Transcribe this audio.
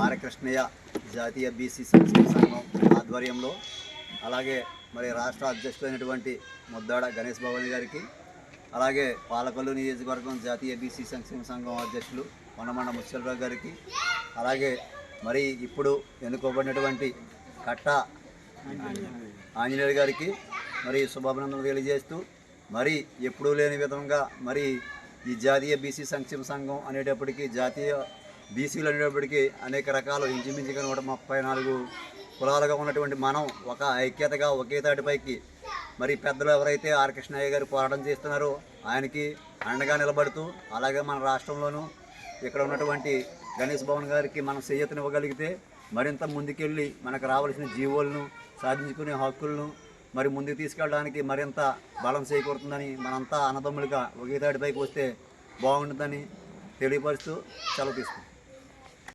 Are Krishnaiah జాతీయ BC సంక్షేమ సంఘం ఆధ్వర్యంలో, అలాగే మరి రాష్ట్ర అధ్యక్షులైనటువంటి ముద్దాడ గణేష్ భవన్ గారికి, అలాగే పాలకొల్లు నియోజకవర్గం జాతీయ బీసీ సంక్షేమ సంఘం అధ్యక్షులు కొనమండ ముత్యాలరావు గారికి, అలాగే మరి ఇప్పుడు ఎన్నుకోబడినటువంటి కట్ట ఆంజనేయులు గారికి మరి శుభాభినందనలు తెలియజేస్తూ, మరి ఎప్పుడూ లేని విధంగా మరి ఈ జాతీయ బీసీ సంక్షేమ సంఘం అనేటప్పటికీ, జాతీయ బీసీలు అనేటప్పటికీ అనేక రకాల ఇంచుమించుగా 134 కులాలుగా ఉన్నటువంటి మనం ఒక ఐక్యతగా ఒకే తాటిపైకి మరి పెద్దలు ఎవరైతే ఆర్ కృష్ణయ్య గారు పోరాటం చేస్తున్నారో ఆయనకి అండగా నిలబడుతూ, అలాగే మన రాష్ట్రంలోనూ ఇక్కడ ఉన్నటువంటి గణేష్ భవన్ గారికి మనం చేయూతనివ్వగలిగితే మరింత ముందుకెళ్ళి మనకు రావాల్సిన జీవోలను, సాధించుకునే హక్కులను మరి ముందుకు తీసుకెళ్ళడానికి మరింత బలం చేకూరుతుందని, మనంతా అన్నదమ్ములుగా ఒకే తాటిపైకి వస్తే బాగుంటుందని తెలియపరుస్తూ సెలవు తీసుకుంటాం.